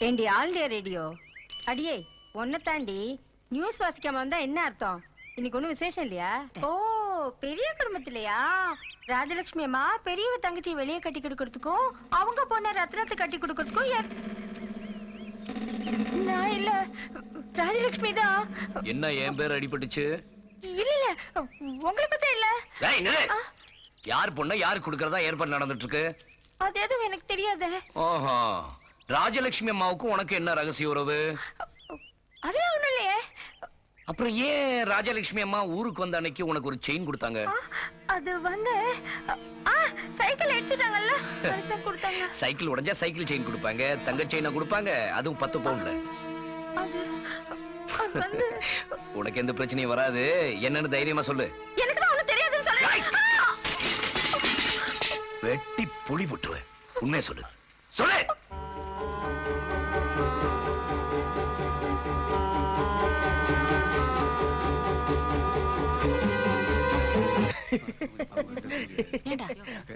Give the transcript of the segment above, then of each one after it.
ஏண்டி all India radio அடியே ஒன்ன தாண்டி நியூஸ் வாசிக்காம வந்தா என்ன அர்த்தம்? இன்னைக்கு ஒண்ணும் விசேஷம் இல்லையா? ஓ பெரிய குடும்பத்திலயா? ராஜலட்சுமி அம்மா பெரியவ தங்கச்சி வெளியே கட்டி கொடுக்கறதுக்கும் அவங்க பொண்ண ரத்னத்தை கட்டி கொடுக்கறதுக்கும் நான் இல்ல, ராஜலட்சுமி தான். என்ன என் பேர் அடிபட்டுச்சு? இல்ல இல்ல, உங்களை பத்தி இல்ல. யார் பொண்ண யாரு கொடுக்கறதா ஏற்பாடு நடந்துட்டு இருக்கு? அது எதுவும் எனக்கு தெரியாது. ஓஹோ, ராஜலட்சுமி அம்மாவுக்கும் உனக்கு என்ன ரகசிய உறவு? அதெல்லாம் ஒண்ணும் இல்லையே. அப்புறம் ஏன் ராஜலட்சுமி அம்மா ஊருக்கு வந்த அன்னைக்கு உனக்கு ஒரு செயின் கொடுத்தாங்க? அது வந்து சைக்கிள் எடுத்துட்டாங்கல்ல, அதுதான் கொடுத்தாங்க. சைக்கிள் உடைஞ்சா சைக்கிள் செயின் கொடுப்பாங்க, தங்க செயினை கொடுப்பாங்க, அதுவும் 10 பவுண்ட்ல. அது வந்து உனக்கு எந்த பிரச்சனையும் வராது. என்னன்னு தைரியமா சொல்லு. எனக்கு தான் ஒண்ணும் தெரியாதுன்னு சொல்றேன். வெட்டி புளி போட்டுருவேன். உண்மையை சொல்லு, சொல்லு.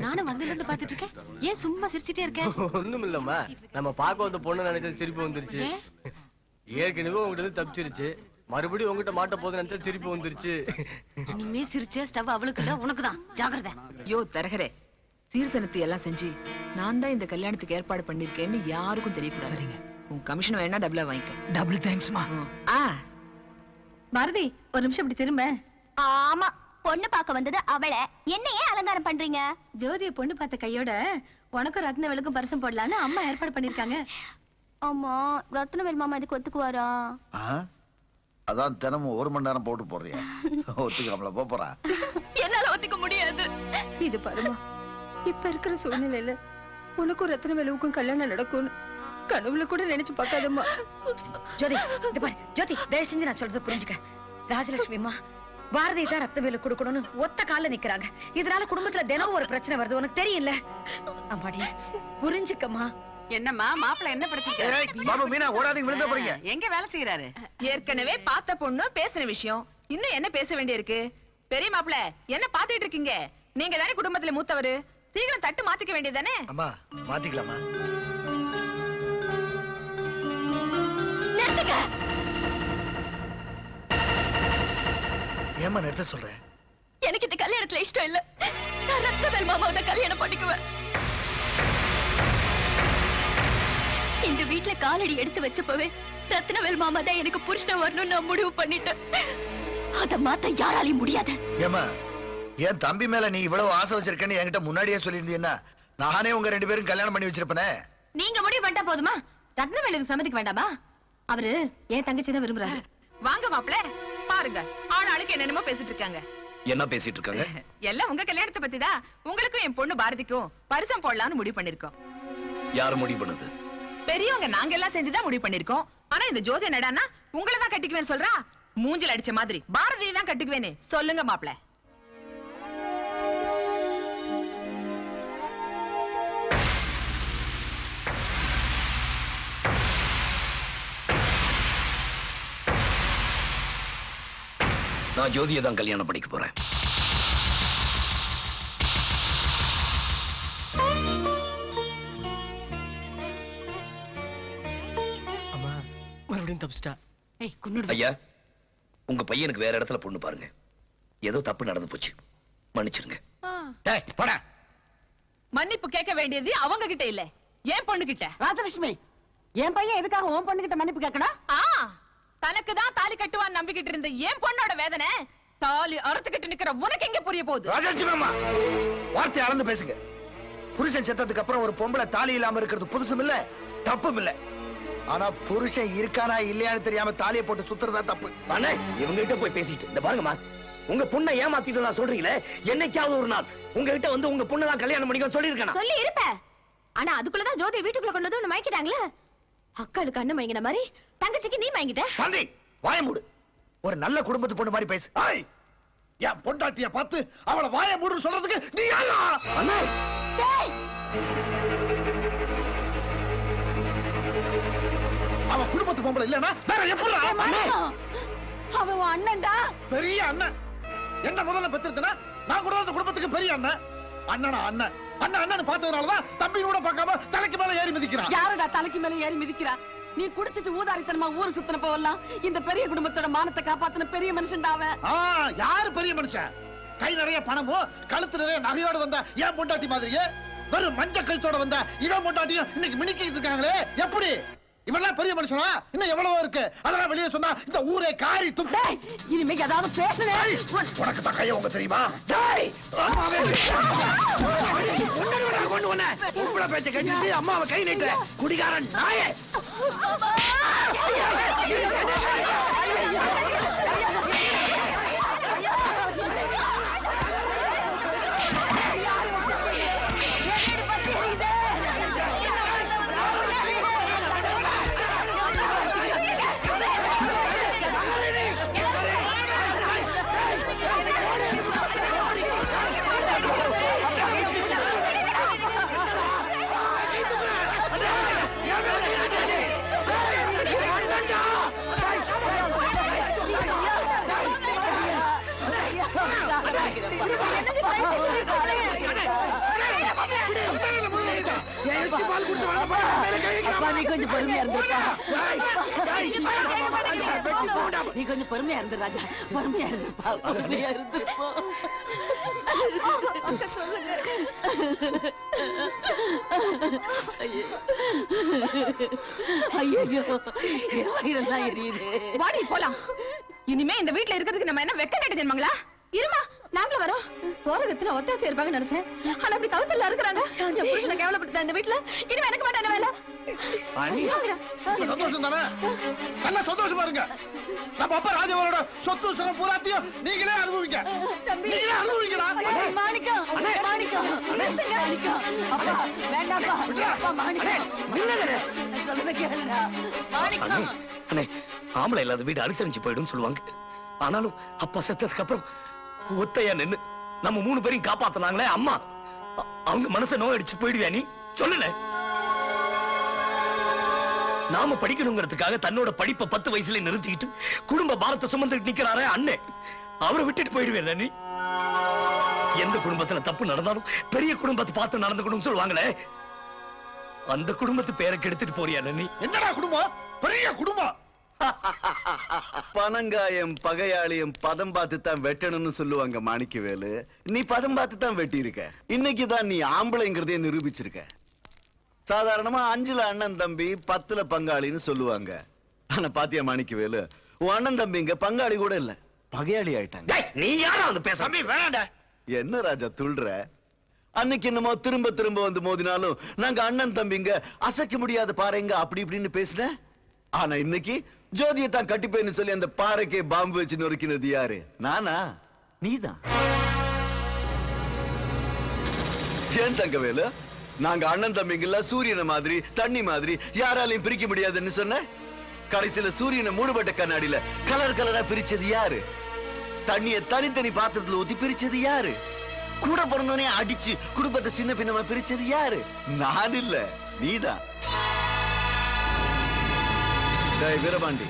நானும் வந்ததுல இருந்து பாத்துட்டு இருக்கேன். ஏன் சும்மா சிரிச்சிட்டே இருக்க? ஒண்ணும் இல்லம்மா, நம்ம பார்க்க வந்த பொண்ணு நினைச்சது திருப்பி வந்துருச்சு. ஏற்கனவே உங்ககிட்ட தப்பிச்சிருச்சு, மறுபடியும் உங்ககிட்ட மாட்ட போது நினைச்சா திருப்பி வந்துருச்சு. இனிமே சிரிச்ச ஸ்டவ் அவளுக்கு இல்ல, உனக்குதான். ஜாக்கிரதை. யோ தரகரே, சீர்சனத்து எல்லாம் செஞ்சு நான் தான் இந்த கல்யாணத்துக்கு ஏற்பாடு பண்ணிருக்கேன்னு யாருக்கும் தெரியக்கூடாது. சரிங்க, உன் கமிஷன் வேணா டபுளா வாங்கிக்க. டபுள் தேங்க்ஸ்மா. பாரதி, ஒரு நிமிஷம் இப்படி திரும்ப. ஆமா, பொண்ணு பார்க்க வந்தது அவளை, என்னையே அலங்காரம் பண்றீங்க? ஜோதிய பொண்ணு பார்த்த கையோட உனக்கும் ரத்னவேலுக்கும் பரிசம் போடலான்னு அம்மா ஏற்பாடு பண்ணிருக்காங்க. ஆமா, ரத்னவேல் மாமா இதுக்கு ஒத்துக்குவாரா? அதான் தினமும் 1 மணி நேரம் போட்டு போறியா? ஒத்துக்காமல போறா? என்னால ஒத்துக்க முடியாது. இது பாருமா, இப்ப இருக்கிற சூழ்நிலையில உனக்கும் ரத்னவேலுக்கும் கல்யாணம் நடக்கும் கனவுல கூட நினைச்சு பார்க்காதம்மா. ஜோதி, இது பாரு ஜோதி, தயவு செஞ்சு நான் சொல்றது புரிஞ்சுக்க. ராஜலட்சுமி அம்மா பாரதி தான் ரத்னவேலு கொடுக்கணும்னு ஒத்த கால நிக்கிறாங்க. இதனால குடும்பத்துல தினம் ஒரு பிரச்சனை வருது, உனக்கு தெரியல? அம்மாடி புரிஞ்சுக்கம்மா. என்னம்மா மாப்பிள்ள என்ன பிரச்சனை? பாபு மீனா ஓடாதீங்க, விழுந்த போறீங்க. எங்க வேலை செய்யறாரு? ஏற்கனவே பார்த்த பொண்ணு பேசின விஷயம், இன்னும் என்ன பேச வேண்டியிருக்கு? பெரிய மாப்பிள்ள என்ன பாத்துட்டு இருக்கீங்க? நீங்க தானே குடும்பத்துல மூத்தவரு, சீக்கிரம் தட்டு மாத்திக்க வேண்டியதானே? அம்மா மாத்திக்கலாமா? நிறுத்துங்க. ஏமா நிறுத்த சொல்றேன்? எனக்கு இந்த கல்யாணத்துல இஷ்டம் இல்ல. நான் ரத்னவேல் மாமாவை தான் கல்யாணம் பண்ணிக்குவேன். இந்த வீட்டுல காலடி எடுத்து வச்சப்பவே ரத்னவேல் மாமா தான் எனக்கு புருஷன் வரணும்னு நான் முடிவு பண்ணிட்டேன். அத மாத்த யாராலையும் முடியாது. ஏமா, என் தம்பி மேல நீ இவ்வளவு ஆசை வச்சிருக்கேன்னு என்கிட்ட முன்னாடியே சொல்லியிருந்தீங்கன்னா நானே உங்க 2 பேரும் கல்யாணம் பண்ணி வச்சிருப்பேனே. நீங்க முடிவு பண்ணிட்டா போதுமா? ரத்னவேலுக்கு சம்மதிக்க வேண்டாமா? அவரு என் தங்கச்சி தான் விரும்புறாரு. வாங்க மாப்பிள்ள, பாருங்க ஆளாளுக்கு என்னென்னமோ பேசிட்டு இருக்காங்க. என்ன பேசிட்டு இருக்காங்க? எல்லாம் உங்க கல்யாணத்தை பத்தி தான். உங்களுக்கும் என் பொண்ணு பாரதிக்கும் பரிசம் போடலாம்னு முடிவு பண்ணிருக்கோம். யாரு முடிவு பண்ணது? பெரியவங்க நாங்க எல்லாம் செஞ்சுதான் முடிவு பண்ணிருக்கோம். ஆனா இந்த ஜோதி என்னடான்னா உங்களை தான் கட்டிக்குவேன்னு சொல்றா. மூஞ்சில அடிச்ச மாதிரி பாரதி தான் கட்டிக்குவேன்னு சொல்லுங்க மாப்பிள்ள. நான் ஜோதியை தான் கல்யாணம் பண்ணிக்க போறேன். அம்மா மறுபடியும் தப்பிச்சிட்டா. ஐயா, உங்க பையனுக்கு வேற இடத்துல பொண்ணு பாருங்க. ஏதோ தப்பு நடந்து போச்சு, மன்னிச்சிருங்க. போடா. மன்னிப்பு கேட்க வேண்டியது அவங்க கிட்ட இல்ல, என் பொண்ணு கிட்ட. ராஜலட்சுமி, என் பையன் எதுக்காக உன் பொண்ணு கிட்ட மன்னிப்பு கேட்கணும்? தனக்கு தான் தாலி கட்டுவான்னு நம்பிக்கிட்டு இருந்த என் பொண்ணோட வேதனை தாலி அறுத்துக்கிட்டு நிக்கிற உனக்கு எங்க புரிய போகுது? ராஜலட்சுமி அம்மா, வார்த்தை அளந்து பேசுங்க. புருஷன் செத்ததுக்கு அப்புறம் ஒரு பொம்பளை தாலி இல்லாம இருக்கிறது புதுசும் இல்ல, தப்பும் இல்ல. ஆனா புருஷன் இருக்கானா இல்லையான்னு தெரியாம தாலியை போட்டு சுத்துறதா தப்பு. அண்ணே, இவங்க கிட்ட போய் பேசிட்டு இந்த பாருங்கம்மா, உங்க பொண்ணை ஏமாத்திட்டு நான் சொல்றீங்களே, என்னைக்காவது ஒரு நாள் உங்ககிட்ட வந்து உங்க பொண்ணை தான் கல்யாணம் பண்ணிக்க சொல்லிருக்கேன். சொல்லி இருப்ப. ஆனா அதுக்குள்ளதான் ஜோதியை வீட்டுக்குள்ள கொண்டு வந்து மயக்கிட்டாங்களே. அக்காளுக்கு அண்ணன் மயங்கின மாதிரி தங்கச்சிக்கு நீ மயங்கிட்ட. சந்தி வாய மூடு. ஒரு நல்ல குடும்பத்து பொண்ணு மாதிரி பேசு. என் பொண்டாட்டிய பார்த்து அவளை வாய மூடுன்னு சொல்றதுக்கு நீ யாரா? அண்ணே, அவன் குடும்பத்து பொம்பளை இல்லனா வேற எப்படிடா? அவன் அண்ணன்டா, பெரிய அண்ணன். என்ன முதல்ல பெத்திருக்கனா நான் கூட அந்த குடும்பத்துக்கு பெரிய அண்ணன். அண்ணனா அண்ணன், அண்ணன் அண்ணன் பார்த்ததுனாலதான் தம்பி கூட பார்க்காம தலைக்கு மேல ஏறி மிதிக்கிறான். யாரடா தலைக்கு மேல ஏறி மிதிக்கிறா? நீ குடிச்சிட்டு ஊதாரித்தனமா ஊர் சுத்தின போவெல்லாம் இந்த பெரிய குடும்பத்தோட மானத்தை காப்பாத்தின பெரிய மனுஷன்டா அவன். யாரு பெரிய மனுஷன்? கை நிறைய பணமும் கழுத்து நிறைய நகையோட வந்த ஏன் பொண்டாட்டி மாதிரியே வெறும் மஞ்ச கழுத்தோட வந்த இவன் பொண்டாட்டியும் இன்னைக்கு மினிக்கிட்டு இருக்காங்களே, எப்படி இவெல்லாம் பெரிய மனுஷனா? இன்னும் எவ்வளவோ இருக்கு, அதெல்லாம் வெளியே சொன்னா இந்த ஊரே காரி துப்பு. இனிமே ஏதாவது பேசுறேன் உனக்கு தான் கைய உங்க தெரியுமா? பேச்ச கட்டிட்டு அம்மாவை கை நீட்ட குடிகாரன் நாயே. அப்பா நீ கொஞ்சம் பொறுமையா இருந்திருப்பா. நீ கொஞ்சம் பொறுமையா இருந்து ராஜா, பொறுமையா இருந்திருப்பா, பொறுமையா இருந்திருப்பா. ஐயோ என் வயிறெல்லாம் எரியுது. வாடி போலாம். இனிமே இந்த வீட்ல இருக்கிறதுக்கு நம்ம என்ன வெக்க கட்டிதன்மாங்களா? இருமா, நாங்களும் வரோம். போறதுல ஒத்தாசை இருப்பாங்கன்னு நினைச்சேன். ஆனா அப்படி கவுத்தல்ல இருக்கிறாங்க. என் புருஷனை கேவலப்படுத்த இந்த வீட்ல இனிமே எனக்கு மாட்டேன் வேலை. சந்தோஷம் தானே? நல்லா சந்தோஷமா இருங்க. நம்ம அப்பா ராஜாவோட சொத்து சுகம் பூராத்தையும் நீங்களே அனுபவிங்க. நீங்களே அனுபவிங்களா? மாணிக்கம், மாணிக்கம், மாணிக்கம். அப்பா வேண்டாப்பா, அப்பா மாணிக்கம். சொல்றத கேளுடா. மாணிக்கம். அண்ணே, ஆம்பளை இல்லாத வீடு அனுசரிச்சு போயிடும் சொல்லுவாங்க. ஆனாலும் அப்பா செத்ததுக்கு அப்புறம் ஒத்தையா நின்னு நம்ம 3 பேரையும் காப்பாத்தினாங்களே அம்மா, அவங்க மனசை நோயடிச்சு போயிடுவியா நீ? சொல்லல. நாம படிக்கணுங்கிறதுக்காக தன்னோட படிப்பை 10 வயசுல நிறுத்திக்கிட்டு குடும்ப பாரத்தை சுமந்துட்டு நிக்கிறாரே அண்ணே, அவரை விட்டுட்டு போயிடுவேன் நீ? எந்த குடும்பத்துல தப்பு நடந்தாலும் பெரிய குடும்பத்தை பார்த்து நடந்துக்கணும்னு சொல்லுவாங்களே, அந்த குடும்பத்து பேரை கெடுத்துட்டு போறியா நீ? என்னடா குடும்பம்? பெரிய குடும்பம். பனங்காயம் பகையாளியம் பதம் பார்த்து தான் வெட்டணும்னு சொல்லுவாங்க மாணிக்கவேலு. நீ பதம் பார்த்து தான் வெட்டி இருக்க. இன்னைக்கு தான் நீ ஆம்பளைங்கிறதே நிரூபிச்சிருக்க. சாதாரணமா 5ல அண்ணன் தம்பி 10ல பங்காளின்னு சொல்லுவாங்க. ஆனா பாத்தியா மாணிக்கவேலு, உன் அண்ணன் தம்பிங்க பங்காளி கூட இல்ல, பகையாளி ஆயிட்டாங்க. நீ யாரா வந்து பேச? வேணாண்டா. என்ன ராஜா துள்ற? அன்னைக்கு என்னமோ திரும்ப திரும்ப வந்து மோதினாலும் நாங்க அண்ணன் தம்பிங்க அசைக்க முடியாத பாருங்க அப்படி இப்படின்னு பேசுன. ஆனா இன்னைக்கு ஜோதியை தான் கட்டிப்பேன்னு சொல்லி அந்த பாறைக்கே பாம்பு வச்சு நொறுக்கினது யாரு? நானா? நீதான். ஏன் தங்கவேலு, நாங்க அண்ணன் தம்பிங்கள சூரியனை மாதிரி தண்ணி மாதிரி யாராலையும் பிரிக்க முடியாதுன்னு சொன்ன. கடைசியில சூரியனை மூடுபட்ட கண்ணாடியில கலர் கலரா பிரிச்சது யாரு? தண்ணிய தனித்தனி பாத்திரத்துல ஊத்தி பிரிச்சது யாரு? கூட பிறந்தவனே அடிச்சு குடும்பத்தை சின்ன பின்னமா பிரிச்சது யாரு? நான் இல்ல, நீதான். வீரபாண்டி,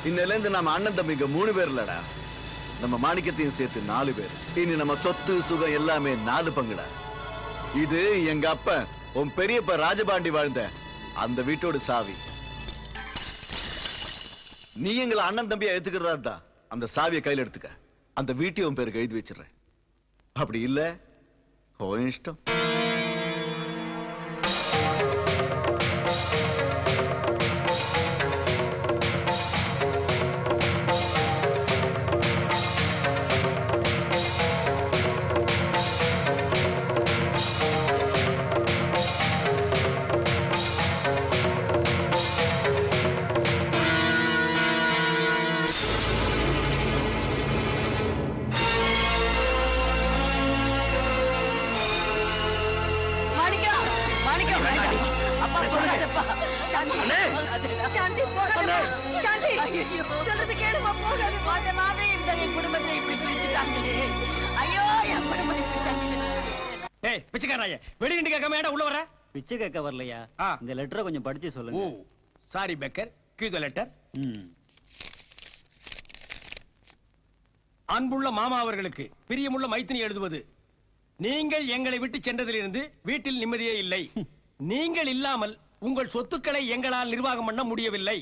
இன்னையில இருந்து நம்ம அண்ணன் தம்பிங்க 3 பேர் இல்லடா, நம்ம மாணிக்கத்தையும் சேர்த்து 4 பேர். இனி நம்ம சொத்து சுகம் எல்லாமே 4 பங்குடா. இது எங்க அப்ப உன் பெரியப்ப ராஜபாண்டி வாழ்ந்த அந்த வீட்டோட சாவி. நீ எங்களை அண்ணன் தம்பியா எடுத்துக்கிறதா தான் அந்த சாவியை கையில எடுத்துக்க. அந்த வீட்டையும் உன் பேருக்கு எழுதி வச்சிடறேன். அப்படி இல்ல உன் இஷ்டம். சாந்தி போகாதே, சாந்தி சொல்றது கேளுமா, போகாதே. மாத மாதம் இந்த என் குடும்பத்தை இப்படி பிரிச்சுட்டாங்களே. ஐயோ என் குடும்பத்தை பிரிச்சாங்களே. ஏய் பிச்சைக்காரனாயே, வெளிய நின்னு கேட்காம ஏன்டா உள்ள வர? பிச்சை கேட்க வரலையா? இந்த லெட்டரை கொஞ்சம் படிச்சு சொல்லுங்க. ஓ சாரி பெக்கர், கீழ் லெட்டர். அன்புள்ள மாமா அவர்களுக்கு பிரியமுள்ள மைத்தினி எழுதுவது, நீங்கள் எங்களை விட்டு சென்றதிலிருந்து வீட்டில் நிம்மதியே இல்லை. நீங்கள் இல்லாமல் உங்கள் சொத்துக்களை எங்களால் நிர்வாகம் பண்ண முடியவில்லை.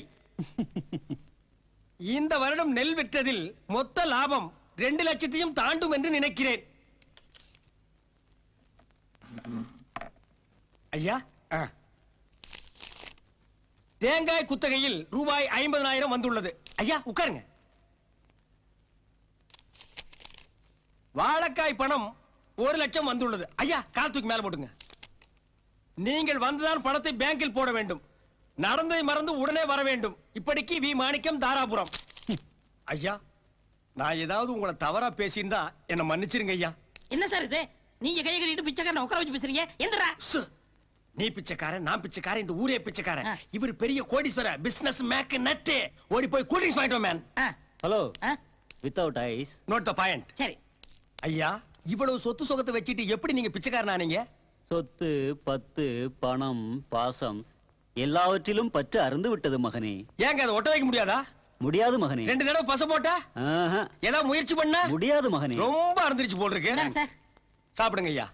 இந்த வருடம் நெல் விற்றதில் மொத்த லாபம் 2 லட்சத்தையும் தாண்டும் என்று நினைக்கிறேன். ஐயா, தேங்காய் குத்தகையில் ரூபாய் 50,000 வந்துள்ளது. ஐயா உட்காருங்க. வாழைக்காய் பணம் 1 லட்சம் வந்துள்ளது. ஐயா கால் தூக்கி மேல போட்டுங்க. நீங்கள் வந்துதான் பணத்தை பேங்கில் போட வேண்டும். நடந்ததை மறந்து உடனே வர வேண்டும். இப்படிக்கு வி மாணிக்கம், தாராபுரம். ஐயா, நான் ஏதாவது உங்களை தவறா பேசியிருந்தா என்ன மன்னிச்சிருங்க ஐயா. என்ன சார் இது? நீங்க கையை கட்டிட்டு பிச்சைக்காரன் உட்கார வச்சு பேசுறீங்க. எந்திரா. நீ பிச்சைக்காரன், நான் பிச்சைக்காரன், இந்த ஊரே பிச்சைக்காரன். இவர் பெரிய கோடீஸ்வர பிசினஸ் மேக் நட்டு. ஓடி போய் கூல் ட்ரிங்க்ஸ் வாங்கிட்டு வா man. Hello, without ice. Note the point. சரி ஐயா, இவ்வளவு சொத்து சொகத்தை வச்சிட்டு எப்படி நீங்க பிச்சைக்காரன் ஆனீங்க? சொத்து, பத்து, பணம், பாசம் எல்லாவற்றிலும் பற்று அருந்து விட்டது மகனே. ஏங்க அதை ஒட்ட வைக்க முடியாதா? முடியாது மகனே. 2 தடவை பச போட்டா ஏதாவது முயற்சி பண்ண முடியாது மகனே. ரொம்ப அருந்துருச்சு போல் இருக்கு. சார் சாப்பிடுங்க ஐயா.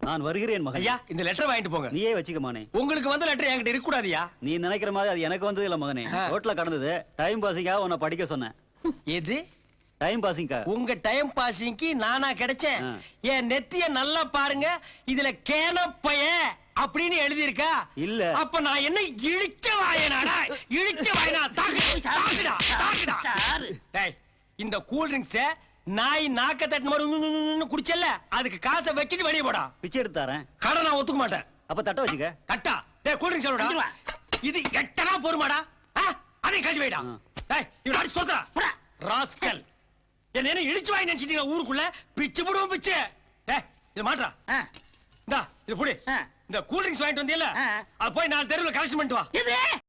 நான் வருகிறேன் மகனே. ஐயா, இந்த லெட்டர் வாங்கிட்டு போங்க. நீயே வச்சுக்க மகனே. உங்களுக்கு வந்த லெட்டர் என்கிட்ட இருக்க கூடாதியா? நீ நினைக்கிற மாதிரி அது எனக்கு வந்தது இல்ல மகனே. ரோட்ல கடந்தது. டைம் பாசிங்காக உன்னை படிக்க சொன்னேன். எது? டைம் பாசிங்கா? உங்க டைம் பாசிங்க்கு நானா கிடைச்சேன்? என் நெத்திய நல்லா பாருங்க. இதுல கேனப்பைய அப்படின்னு எழுதி இருக்கா? இல்ல. அப்ப நான் என்ன இழிச்ச வாயனாடா? இழிச்ச வாயனா? தாக்குடா, தாக்குடா. டேய், இந்த கூல் ட்ரிங்க்ஸ் நாய் நாக்க தட்டு மாதிரி குடிச்சல, அதுக்கு காசை வச்சுட்டு வெளியே போடா. பிச்சை எடுத்து தரேன். கடை நான் ஒத்துக்க மாட்டேன். அப்ப தட்ட வச்சுக்க. கட்டா. டேய், கூல் ட்ரிங்க்ஸ் சொல்லுடா. இது எட்டனா போருமாடா? அதை கழிச்சு வைடா. டேய், இவன் அடிச்சு தோத்துறா. ராஸ்கல். என்ன இழிச்சு வாங்கி நினைச்சிட்டீங்க ஊருக்குள்ள? பிச்சு போடுவோம் பிச்சு. டேய், இது மாட்றா. இந்தா, இது புடி. இந்த கூல் ட்ரிங்க்ஸ் வாங்கிட்டு வந்தீல்ல, அது போய் 4 தெருவுல கலெக்ஷன் பண்ணிட்டு வா.